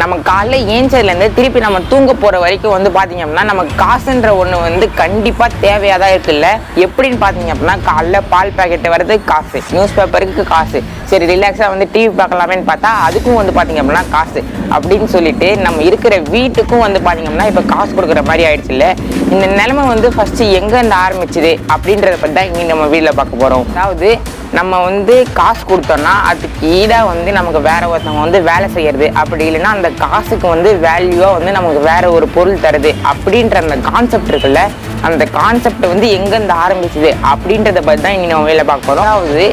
நம்ம காலைல ஏஞ்சதுலேருந்து திருப்பி நம்ம தூங்க போகிற வரைக்கும் வந்து பார்த்தீங்க அப்படின்னா நமக்கு காசுன்ற ஒன்று வந்து கண்டிப்பாக தேவையாக தான் இருக்குல்ல. எப்படின்னு பார்த்தீங்க அப்படின்னா காலைல பால் பேக்கெட்டு வர்றது காசு, நியூஸ் பேப்பருக்கு காசு, சரி ரிலாக்ஸாக வந்து டிவி பார்க்கலாமேன்னு பார்த்தா அதுக்கும் வந்து பார்த்தீங்க அப்படின்னா காசு அப்படின்னு சொல்லிட்டு நம்ம இருக்கிற வீட்டுக்கும் வந்து பார்த்தீங்க அப்படின்னா இப்போ காசு கொடுக்குற மாதிரி ஆயிடுச்சு இல்லை. இந்த நிலைமை வந்து ஃபஸ்ட்டு எங்கேருந்து ஆரம்பிச்சுது அப்படின்றத பற்றி தான் இங்கே நம்ம வீட்டில் பார்க்க போகிறோம். அதாவது நம்ம வந்து காசு கொடுத்தோம்னா அதுக்கு ஈடாக வந்து நமக்கு வேற ஒருத்தவங்க வந்து வேலை செய்யறது, அப்படி இல்லைன்னா அந்த காசுக்கு வந்து வேல்யூவாக வந்து நமக்கு வேற ஒரு பொருள் தருது அப்படின்ற அந்த கான்செப்ட் இருக்குல்ல, அந்த கான்செப்ட் வந்து எங்கேருந்து ஆரம்பிச்சுது அப்படின்றத பற்றி தான் இங்கே நம்ம வேலை பார்க்க போகிறோம். அதாவது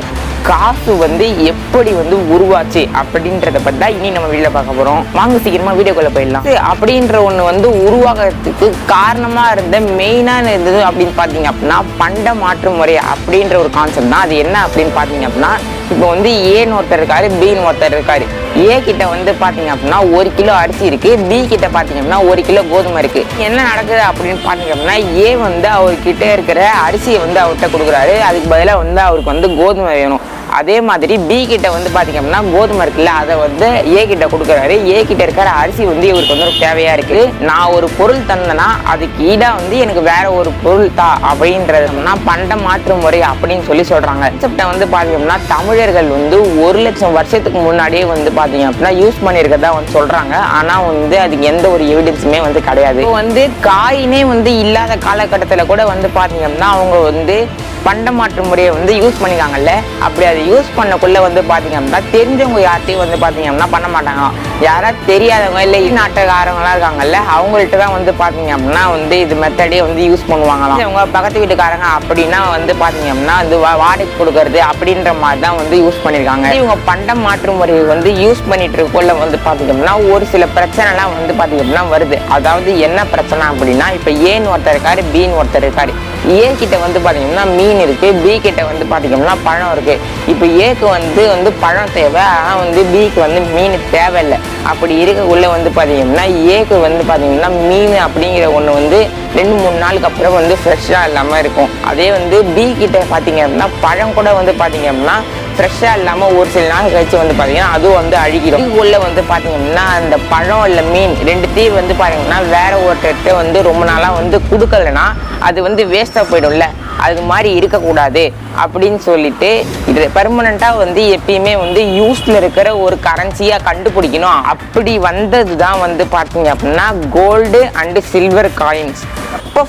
காசு வந்து எப்படி வந்து உருவாச்சு அப்படின்றத பற்றி தான் இனி நம்ம வீடியோல பார்க்க போகிறோம். வாங்க சீக்கிரமாக வீடியோக்குள்ளே போயிடலாம். அப்படின்ற ஒன்று வந்து உருவாகிறதுக்கு காரணமாக இருந்த மெயினான இருந்தது அப்படின்னு பார்த்தீங்க அப்படின்னா பண்ட மாற்று முறை அப்படின்ற ஒரு கான்செப்ட் தான். அது என்ன அப்படின்னு பார்த்தீங்க அப்படின்னா, இப்போ வந்து ஏன்னு ஒருத்தர் இருக்காரு, பின்னு ஒருத்தர் இருக்காரு. ஏ கிட்ட வந்து பார்த்தீங்க அப்படின்னா 1 கிலோ அரிசி இருக்கு, பி கிட்ட பார்த்தீங்க அப்படின்னா 1 கிலோ கோதுமை இருக்கு. என்ன நடக்குது அப்படின்னு பார்த்தீங்க அப்படின்னா, ஏ வந்து அவர்கிட்ட இருக்கிற அரிசியை வந்து அவர்கிட்ட கொடுக்குறாரு, அதுக்கு பதிலாக வந்து அவருக்கு வந்து கோதுமை வேணும். அதே மாதிரி பி கிட்ட வந்து பார்த்தீங்க அப்படின்னா கோதுமை இருக்குல்ல, அதை வந்து ஏ கிட்ட கொடுக்குறாரு. ஏ கிட்ட இருக்கிற அரிசி வந்து இவருக்கு வந்து தேவையாக இருக்கு. நான் ஒரு பொருள் தந்தேன்னா அதுக்கு ஈடாக வந்து எனக்கு வேற ஒரு பொருள் தா அப்படின்றதுனா பண்ட மாற்று முறை அப்படின்னு சொல்லி சொல்றாங்க. கான்செப்டை வந்து பார்த்தீங்கன்னா தமிழர்கள் வந்து 1 லட்சம் வருஷத்துக்கு முன்னாடியே வந்து பார்த்தீங்க அப்படின்னா யூஸ் பண்ணியிருக்கதா வந்து சொல்றாங்க. ஆனால் வந்து அதுக்கு எந்த ஒரு எவிடன்ஸுமே வந்து கிடையாது. இப்போ வந்து காயினே வந்து இல்லாத காலகட்டத்தில் கூட வந்து பார்த்தீங்க அப்படின்னா அவங்க வந்து பண்ட மாற்று முறையை வந்து யூஸ் பண்ணிக்காங்கல்ல. அப்படி அதை யூஸ் பண்ணக்குள்ள வந்து பார்த்தீங்க அப்படின்னா தெரிஞ்சவங்க யார்ட்டையும் வந்து பார்த்தீங்க அப்படின்னா பண்ண மாட்டாங்க. யாராவது தெரியாதவங்க இல்லை நாட்டுக்காரங்களாம் இருக்காங்கல்ல, அவங்கள்ட்ட தான் வந்து பார்த்தீங்க அப்படின்னா வந்து இது மெத்தடே வந்து யூஸ் பண்ணுவாங்களாம். அவங்க பக்கத்து வீட்டுக்காரங்க அப்படின்னா வந்து பார்த்தீங்க அப்படின்னா வந்து வாடகை கொடுக்கறது அப்படின்ற மாதிரி தான் வந்து யூஸ் பண்ணியிருக்காங்க. இவங்க பண்ட மாற்று முறையை வந்து யூஸ் பண்ணிட்டு இருக்கக்குள்ள வந்து பார்த்தீங்க அப்படின்னா ஒரு சில பிரச்சனைலாம் வந்து பார்த்தீங்க அப்படின்னா வருது. அதாவது என்ன பிரச்சனை அப்படின்னா, இப்போ ஏன்னு ஒருத்தர் இருக்காரு, பின்னு ஒருத்தர் இருக்காரு. ஏ கிட்ட வந்து பார்த்தீங்கன்னா மீன் இருக்கு, பி கிட்ட வந்து பார்த்தீங்கன்னா பழம் இருக்கு. இப்போ ஏக்கு வந்து பழம் தேவை, ஆனால் வந்து பிக்கு வந்து மீன் தேவையில்லை. அப்படி இருக்கக்குள்ள வந்து பார்த்தீங்கன்னா ஏக்கு வந்து பார்த்தீங்கன்னா மீன் அப்படிங்கிற ஒன்று வந்து 2-3 நாளுக்கு அப்புறம் வந்து ஃப்ரெஷ்ஷாக இல்லாமல் இருக்கும். அதே வந்து பி கிட்ட பார்த்தீங்க அப்படின்னா பழம் கூட வந்து பார்த்தீங்க அப்படின்னா ஃப்ரெஷ்ஷாக இல்லாமல் ஒரு சில நாள் கழிச்சு வந்து பார்த்தீங்கன்னா அதுவும் வந்து அழுகிடும். உள்ள வந்து பார்த்தீங்கன்னா அந்த பழம் இல்லை மீன் ரெண்டுத்தையும் வந்து பார்த்தீங்கன்னா வேற ஒருத்தர்கிட்ட வந்து ரொம்ப நாளாக வந்து கொடுக்கலன்னா அது வந்து வேஸ்ட்டாக போயிடும்ல. அது மாதிரி இருக்கக்கூடாது அப்படின்னு சொல்லிட்டு இது பெர்மனண்ட்டாக வந்து எப்பயுமே வந்து யூஸில் இருக்கிற ஒரு கரன்சியாக கண்டுபிடிக்கணும். அப்படி வந்தது தான் வந்து பார்த்தீங்க அப்படின்னா கோல்டு அண்டு சில்வர் காயின்ஸ். அப்போ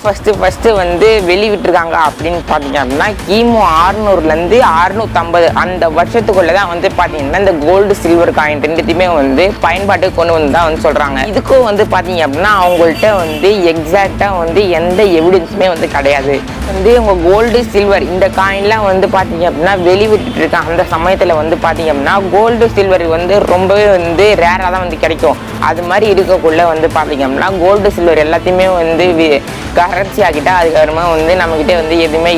ஃபஸ்ட்டு வந்து வெளிவிட்டுருக்காங்க அப்படின்னு பார்த்தீங்க அப்படின்னா கிமு 600லேருந்து 650 அந்த வருஷத்துக்குள்ளே தான் வந்து பார்த்தீங்கன்னா இந்த கோல்டு சில்வர் காயின் ரெண்டுத்தையுமே வந்து பயன்பாட்டுக்கு கொண்டு வந்து தான் வந்து சொல்கிறாங்க. இதுக்கும் வந்து பார்த்தீங்க அப்படின்னா அவங்கள்ட்ட வந்து எக்ஸாக்டாக வந்து எந்த எவிடன்ஸுமே வந்து கிடையாது. வந்து உங்கள் கோல்டு சில்வர் இந்த காயின்லாம் வந்து பார்த்தீங்க அப்படின்னா வெளிவிட்டு இருக்காங்க. அந்த சமயத்தில் வந்து பார்த்தீங்க அப்படின்னா கோல்டு சில்வர் வந்து ரொம்பவே வந்து ரேராக தான் வந்து கிடைக்கும். அது மாதிரி இருக்கக்குள்ள வந்து பார்த்தீங்க அப்படின்னா கோல்டு சில்வர் எல்லாத்தையுமே வந்து கரன்சி ஆகிட்டா அதுக்கப்புறமா வந்து நம்மக்கிட்ட வந்து எதுவுமே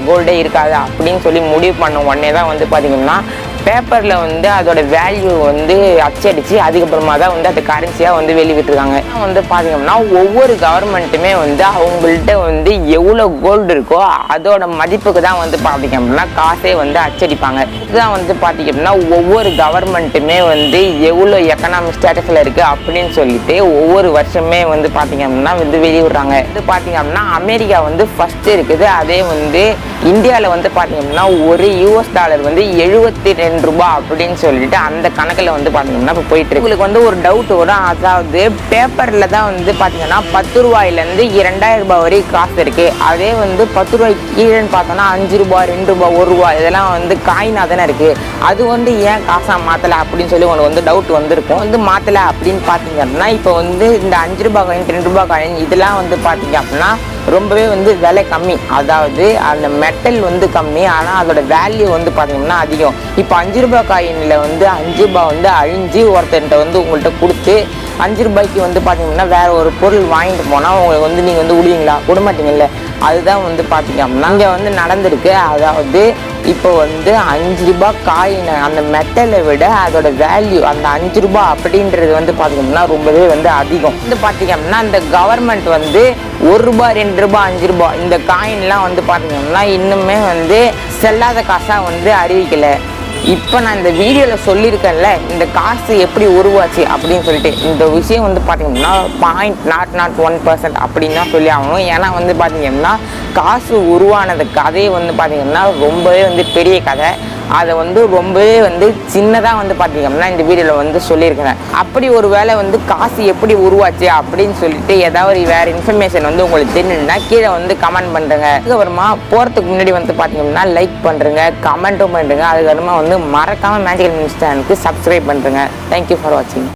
கோல்டே இருக்காது அப்படின்னு சொல்லி முடிவு பண்ண உடனே தான் வந்து பார்த்தீங்கன்னா பேப்பரில் வந்து அதோட வேல்யூ வந்து அச்சடித்து அதுக்கப்புறமா தான் வந்து அது கரன்சியாக வந்து வெளிவிட்டுருக்காங்க. வந்து பார்த்தீங்கன்னா ஒவ்வொரு கவர்மெண்ட்டுமே வந்து அவங்கள்ட்ட வந்து எவ்வளோ கோல்டு இருக்கோ அதோட மதிப்புக்கு தான் வந்து பார்த்தீங்க அப்படின்னா காசே வந்து அச்சடிப்பாங்க. இதுதான் வந்து பார்த்தீங்க அப்படின்னா ஒவ்வொரு கவர்மெண்ட்டுமே வந்து எவ்வளோ எக்கனாமிக் ஸ்டேட்டஸில் இருக்குது அப்படின்னு சொல்லிட்டு ஒவ்வொரு வருஷமே வந்து பார்த்தீங்க அப்படின்னா வந்து வெளியிடுறாங்க. இது பார்த்தீங்க அப்படின்னா அமெரிக்கா வந்து ஃபஸ்ட்டு இருக்குது. அதே வந்து இந்தியாவில் வந்து பார்த்தீங்க அப்படின்னா ஒரு US$ வந்து 72 ரூபாய் அப்படின்னு சொல்லிட்டு அந்த கணக்கில் வந்து பார்த்தீங்கன்னா இப்போ போயிட்டு இருக்கு. உங்களுக்கு வந்து ஒரு டவுட் வரும், அதாவது பேப்பரில் தான் வந்து பார்த்தீங்கன்னா 10 ரூபாயிலேருந்து 2000 ரூபாய் வரைக்கும் காசு இருக்குது. அதே வந்து 10 ரூபாய்க்கு கீழேன்னு பார்த்தோன்னா 5 ரூபாய் 2 ரூபாய் 1 ரூபாய் இதெல்லாம் வந்து காயினாக தானே இருக்குது. அது வந்து ஏன் காசாக மாற்றலை அப்படின்னு சொல்லி உங்களுக்கு வந்து டவுட் வந்திருக்கும். வந்து மாற்றலை அப்படின்னு பார்த்தீங்க அப்படின்னா இப்போ வந்து இந்த 5 ரூபாய் காயின் 2 ரூபாய் காயின் இதெல்லாம் வந்து பார்த்தீங்க அப்படின்னா ரொம்பவே வந்து விலை கம்மி. அதாவது அந்த மெட்டல் வந்து கம்மி, ஆனால் அதோட வேல்யூ வந்து பார்த்தீங்கன்னா அதிகம். இப்போ 5 ரூபாய் காயினில் வந்து 5 ரூபாய் வந்து அழிஞ்சு ஒருத்தர்கிட்ட வந்து உங்கள்கிட்ட கொடுத்து 5 ரூபாய்க்கு வந்து பார்த்தீங்கன்னா வேற ஒரு பொருள் வாங்கிட்டு போனால் உங்களுக்கு வந்து நீங்கள் வந்து விடுவீங்களா? விட மாட்டீங்கல்ல. அதுதான் வந்து பார்த்தீங்க அப்படின்னா இங்கே வந்து நடந்திருக்கு. அதாவது இப்போ வந்து 5 ரூபாய் காயின் அந்த மெட்டலை விட அதோட வேல்யூ அந்த 5 ரூபாய் அப்படின்றது வந்து பார்த்தீங்கன்னா ரொம்பவே வந்து அதிகம். வந்து பார்த்தீங்க அப்படின்னா இந்த கவர்மெண்ட் வந்து 1 ரூபாய் 2 ரூபாய் 5 ரூபாய் இந்த காயின்லாம் வந்து பார்த்தீங்கன்னா இன்னுமே வந்து செல்லாத காசாக வந்து அறிவிக்கலை. இப்போ நான் இந்த வீடியோவில் சொல்லியிருக்கேன்ல இந்த காசு எப்படி உருவாச்சு அப்படின்னு சொல்லிட்டு இந்த விஷயம் வந்து பார்த்தீங்கன்னா 0.001% அப்படின்னு தான் சொல்லி ஆகணும். ஏன்னா வந்து பார்த்தீங்கன்னா காசு உருவானது கதையை வந்து பார்த்தீங்கன்னா ரொம்பவே வந்து பெரிய கதை. அதை வந்து ரொம்பவே வந்து சின்னதாக வந்து பார்த்தீங்கன்னா இந்த வீடியோவில் வந்து சொல்லியிருக்கிறேன். அப்படி ஒரு வேளை வந்து காசு எப்படி உருவாச்சு அப்படின்னு சொல்லிட்டு ஏதாவது வேறு இன்ஃபர்மேஷன் வந்து உங்களுக்கு தெரிஞ்சுன்னா கீழே வந்து கமெண்ட் பண்ணுறேங்க. அதுக்கப்புறமா போகிறதுக்கு முன்னாடி வந்து பார்த்தீங்கன்னா லைக் பண்ணுறேங்க, கமெண்ட்டும் பண்ணுறேங்க. அதுக்கப்புறமா வந்து மறக்காமல் மேஜிக்கல் நியூஸ் சேனலுக்கு சப்ஸ்கிரைப் பண்ணுறேங்க. தேங்க்யூ ஃபார் வாட்சிங்.